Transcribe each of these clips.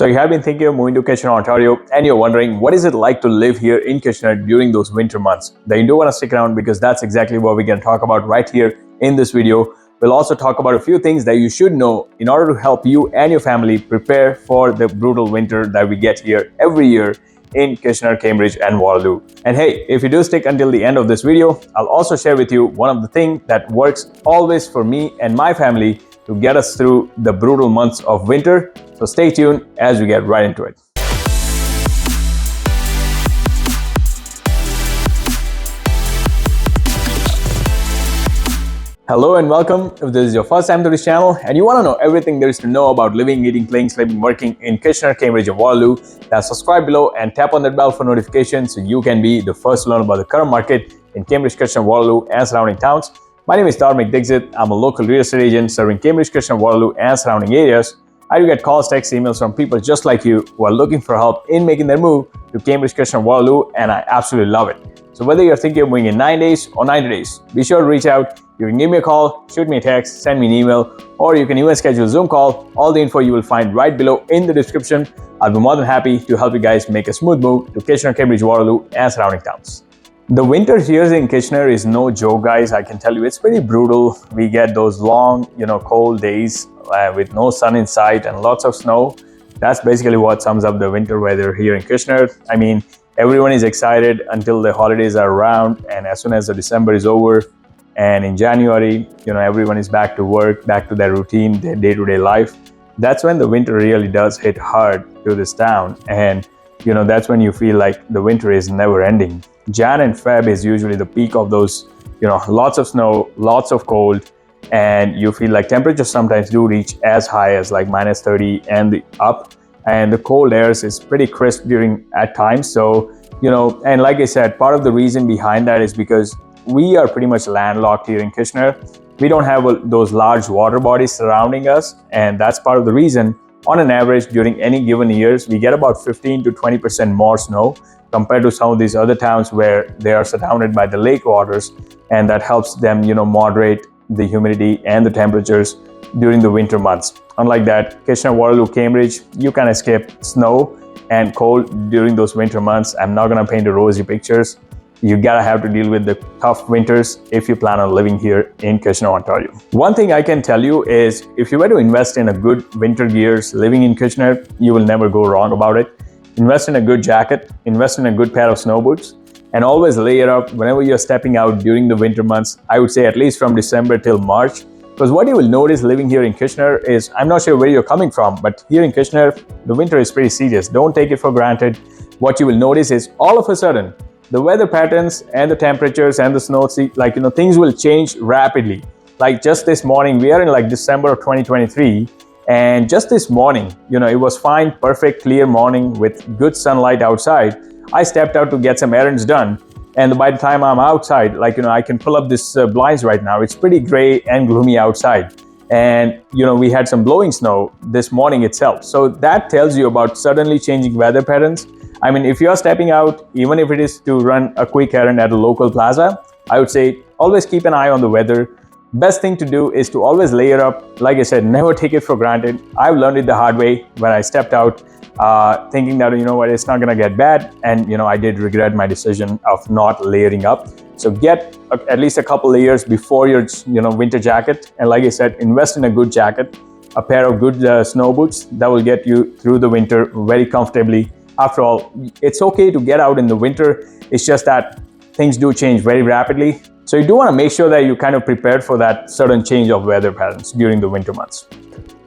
So you have been thinking of moving to Kitchener, Ontario, and you're wondering what is it like to live here in Kitchener during those winter months. Then you do want to stick around because that's exactly what we're going to talk about right here in this video. We'll also talk about a few things that you should know in order to help you and your family prepare for the brutal winter that we get here every year in Kitchener, Cambridge, and Waterloo. And hey, if you do stick until the end of this video, I'll also share with you one of the things that works always for me and my family to get us through the brutal months of winter. So stay tuned as we get right into it. Hello and welcome. If this is your first time to this channel and you want to know everything there is to know about living, eating, playing, sleeping, working in Kitchener, Cambridge, and Waterloo, then subscribe below and tap on that bell for notifications so you can be the first to learn about the current market in Cambridge, Kitchener, Waterloo, and surrounding towns. My name is Dixit. I'm a local real estate agent serving Cambridge, Kitchener, Waterloo, and surrounding areas. I do get calls, texts, emails from people just like you who are looking for help in making their move to Cambridge, Kitchener, Waterloo, and I absolutely love it. So whether you're thinking of moving in 9 days or 90 days, be sure to reach out. You can give me a call, shoot me a text, send me an email, or you can even schedule a Zoom call. All the info you will find right below in the description. I'll be more than happy to help you guys make a smooth move to Kitchener, Cambridge, Waterloo, and surrounding towns. The winter here in Kitchener is no joke, guys. I can tell you it's pretty brutal. We get those long, cold days with no sun in sight and lots of snow. That's basically what sums up the winter weather here in Kitchener. I mean, everyone is excited until the holidays are around, and as soon as the December is over and in January, everyone is back to work, back to their routine, their day-to-day life. That's when the winter really does hit hard to this town, and that's when you feel like the winter is never ending. Jan and Feb is usually the peak of those, lots of snow, lots of cold, and you feel like temperatures sometimes do reach as high as like -30 and up. And the cold airs is pretty crisp at times. So, and like I said, part of the reason behind that is because we are pretty much landlocked here in Kitchener. We don't have those large water bodies surrounding us. And that's part of the reason, on an average, during any given years, we get about 15 to 20% more snow compared to some of these other towns where they are surrounded by the lake waters. And that helps them, moderate the humidity and the temperatures during the winter months. Unlike that, Kitchener, Waterloo, Cambridge, you can escape snow and cold during those winter months. I'm not gonna paint the rosy pictures. You gotta have to deal with the tough winters if you plan on living here in Kitchener, Ontario. One thing I can tell you is if you were to invest in a good winter gears living in Kitchener, you will never go wrong about it. Invest in a good jacket, invest in a good pair of snow boots, and always layer up whenever you're stepping out during the winter months. I would say at least from December till March. Because what you will notice living here in Kitchener is, I'm not sure where you're coming from, but here in Kitchener, the winter is pretty serious. Don't take it for granted. What you will notice is all of a sudden, the weather patterns and the temperatures and the snow, things will change rapidly. Like just this morning, we are in like December of 2023. And just this morning, it was fine, perfect, clear morning with good sunlight outside. I stepped out to get some errands done. And by the time I'm outside, I can pull up this blinds right now. It's pretty gray and gloomy outside. And, we had some blowing snow this morning itself. So that tells you about suddenly changing weather patterns. I mean, if you're stepping out, even if it is to run a quick errand at a local plaza, I would say always keep an eye on the weather. Best thing to do is to always layer up. Like I said, never take it for granted. I've learned it the hard way when I stepped out. Thinking that, it's not gonna get bad. And, I did regret my decision of not layering up. So get at least a couple layers before your, winter jacket. And like I said, invest in a good jacket, a pair of good snow boots that will get you through the winter very comfortably. After all, it's okay to get out in the winter. It's just that things do change very rapidly. So you do wanna make sure that you're kind of prepared for that sudden change of weather patterns during the winter months.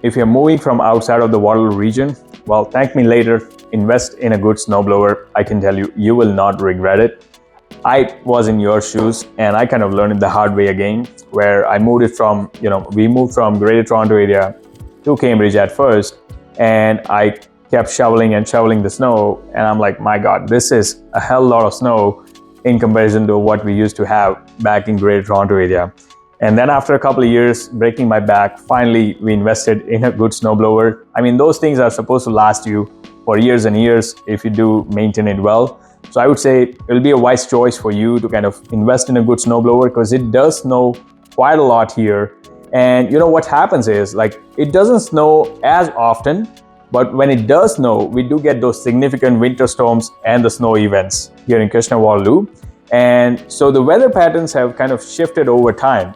If you're moving from outside of the Waterloo region, well, thank me later. Invest in a good snowblower. I can tell you, you will not regret it. I was in your shoes and I kind of learned it the hard way again, where I moved it from, we moved from Greater Toronto area to Cambridge at first, and I kept shoveling the snow. And I'm like, my God, this is a hell lot of snow in comparison to what we used to have back in Greater Toronto area. And then after a couple of years breaking my back, finally we invested in a good snowblower. I mean, those things are supposed to last you for years and years if you do maintain it well. So I would say it'll be a wise choice for you to kind of invest in a good snowblower, because it does snow quite a lot here. And what happens is, it doesn't snow as often, But when it does snow, we do get those significant winter storms and the snow events here in Kitchener-Waterloo. And so the weather patterns have kind of shifted over time.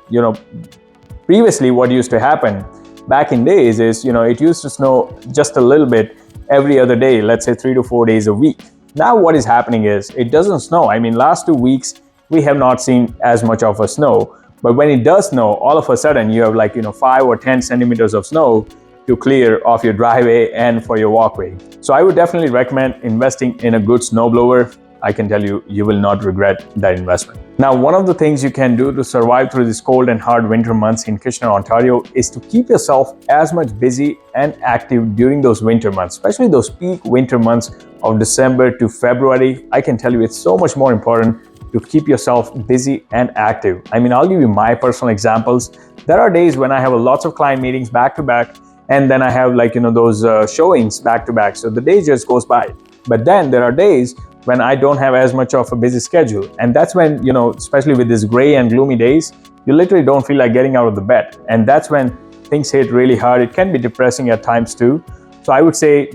Previously what used to happen back in days is, it used to snow just a little bit every other day, let's say 3 to 4 days a week. Now what is happening is it doesn't snow. I mean, last 2 weeks, we have not seen as much of a snow. But when it does snow, all of a sudden you have 5 or 10 centimeters of snow to clear off your driveway and for your walkway. So I would definitely recommend investing in a good snowblower. I can tell you, you will not regret that investment. Now, one of the things you can do to survive through these cold and hard winter months in Kitchener, Ontario is to keep yourself as much busy and active during those winter months, especially those peak winter months of December to February. I can tell you it's so much more important to keep yourself busy and active. I mean, I'll give you my personal examples. There are days when I have lots of client meetings back to back, and then I have those showings back to back. So the day just goes by. But then there are days when I don't have as much of a busy schedule. And that's when, especially with these gray and gloomy days, you literally don't feel like getting out of the bed. And that's when things hit really hard. It can be depressing at times too. So I would say,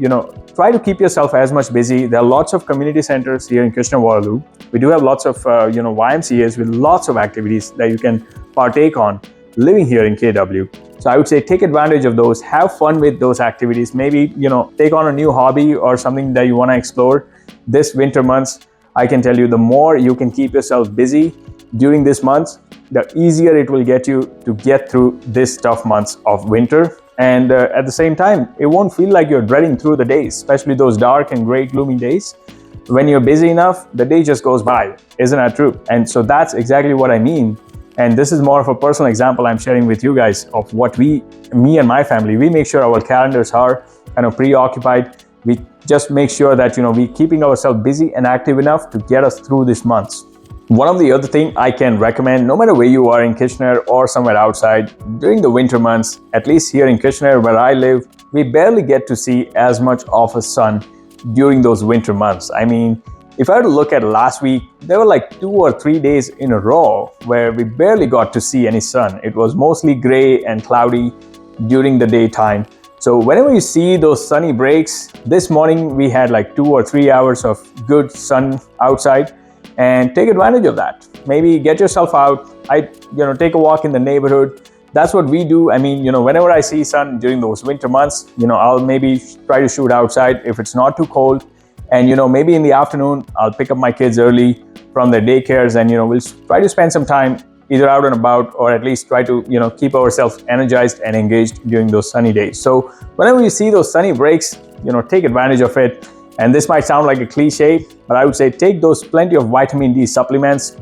try to keep yourself as much busy. There are lots of community centers here in Kitchener-Waterloo. We do have lots of, YMCAs with lots of activities that you can partake on living here in KW. So I would say take advantage of those, have fun with those activities. Maybe, take on a new hobby or something that you want to explore. This winter months, I can tell you, the more you can keep yourself busy during this months, the easier it will get you to get through this tough months of winter. And at the same time, it won't feel like you're dreading through the days, especially those dark and gray, gloomy days. When you're busy enough, the day just goes by. Isn't that true? And so that's exactly what I mean. And this is more of a personal example I'm sharing with you guys of what me and my family, we make sure our calendars are kind of preoccupied. We just make sure that, we're keeping ourselves busy and active enough to get us through these months. One of the other thing I can recommend, no matter where you are in Kitchener or somewhere outside, during the winter months, at least here in Kitchener where I live, we barely get to see as much of a sun during those winter months. I mean, if I were to look at last week, there were 2 or 3 days in a row where we barely got to see any sun. It was mostly gray and cloudy during the daytime. So whenever you see those sunny breaks, this morning we had 2 or 3 hours of good sun outside, and take advantage of that. Maybe get yourself out, take a walk in the neighborhood. That's what we do. I mean, whenever I see sun during those winter months, I'll maybe try to shoot outside if it's not too cold. And, maybe in the afternoon, I'll pick up my kids early from their daycares, and, we'll try to spend some time either out and about, or at least try to, keep ourselves energized and engaged during those sunny days. So whenever you see those sunny breaks, take advantage of it. And this might sound like a cliche, but I would say take those plenty of vitamin D supplements.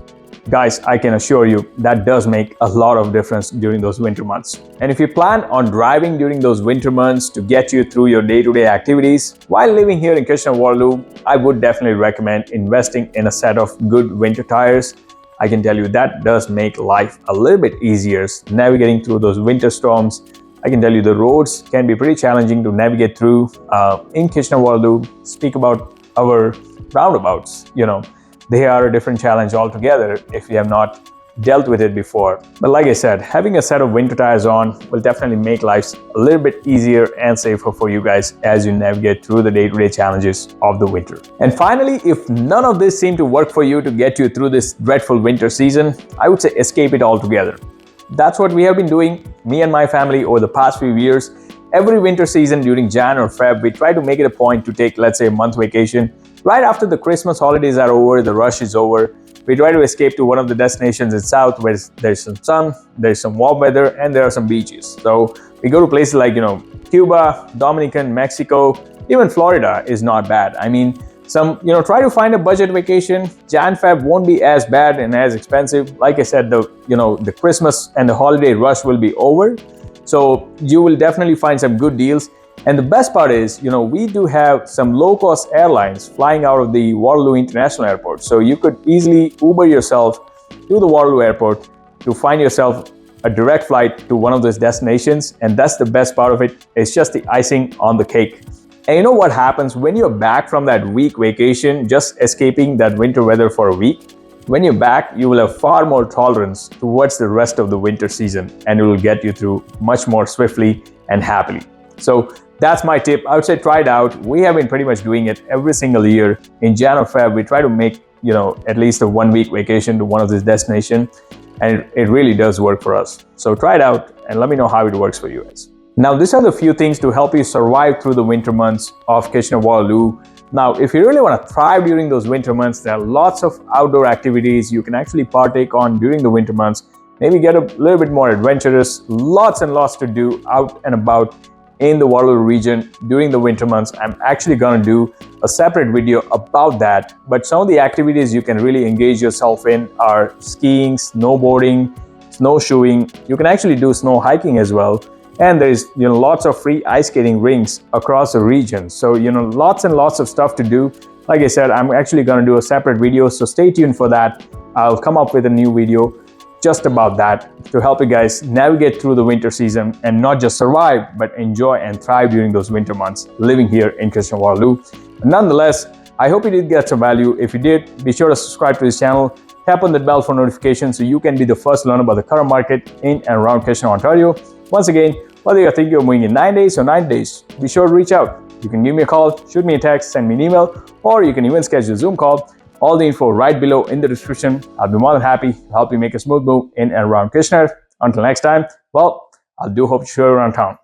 Guys, I can assure you that does make a lot of difference during those winter months. And if you plan on driving during those winter months to get you through your day-to-day activities while living here in Kitchener-Waterloo, I would definitely recommend investing in a set of good winter tires. I can tell you that does make life a little bit easier navigating through those winter storms. I can tell you the roads can be pretty challenging to navigate through in Kitchener-Waterloo. Speak about our roundabouts, they are a different challenge altogether if you have not dealt with it before. But like I said, having a set of winter tires on will definitely make life a little bit easier and safer for you guys as you navigate through the day-to-day challenges of the winter. And finally, if none of this seemed to work for you to get you through this dreadful winter season, I would say escape it altogether. That's what we have been doing, me and my family, over the past few years. Every winter season during Jan or Feb, we try to make it a point to take, let's say, a month vacation. Right after the Christmas holidays are over, the rush is over, we try to escape to one of the destinations in South where there's some sun, there's some warm weather, and there are some beaches. So we go to places like, Cuba, Dominican, Mexico, even Florida is not bad. I mean, try to find a budget vacation. Jan, Feb won't be as bad and as expensive. Like I said, the Christmas and the holiday rush will be over. So you will definitely find some good deals. And the best part is, we do have some low-cost airlines flying out of the Waterloo International Airport. So you could easily Uber yourself to the Waterloo Airport to find yourself a direct flight to one of those destinations. And that's the best part of it. It's just the icing on the cake. And you know what happens when you're back from that week vacation, just escaping that winter weather for a week? When you're back, you will have far more tolerance towards the rest of the winter season, and it will get you through much more swiftly and happily. So That's my tip. I would say try it out. We have been pretty much doing it every single year. In Jan or Feb, we try to make, at least a 1 week vacation to one of these destinations. And it really does work for us. So try it out and let me know how it works for you guys. Now, these are the few things to help you survive through the winter months of Kitchener-Waterloo. Now, if you really want to thrive during those winter months, there are lots of outdoor activities you can actually partake on during the winter months. Maybe get a little bit more adventurous. Lots and lots to do out and about in the Waterloo region during the winter months. I'm actually going to do a separate video about that. But some of the activities you can really engage yourself in are skiing, snowboarding, snowshoeing. You can actually do snow hiking as well. And there's lots of free ice skating rinks across the region. So lots and lots of stuff to do. Like I said, I'm actually going to do a separate video, so stay tuned for that. I'll come up with a new video just about that to help you guys navigate through the winter season and not just survive, but enjoy and thrive during those winter months living here in Kitchener-Waterloo. Nonetheless, I hope you did get some value. If you did, be sure to subscribe to this channel. Tap on that bell for notifications so you can be the first to learn about the current market in and around Kitchener, Ontario. Once again, whether you're thinking of moving in 9 days or 9 days, be sure to reach out. You can give me a call, shoot me a text, send me an email, or you can even schedule a Zoom call. All the info right below in the description. I'll be more than happy to help you make a smooth move in and around Kitchener. Until next time, well, I do hope to see you around town.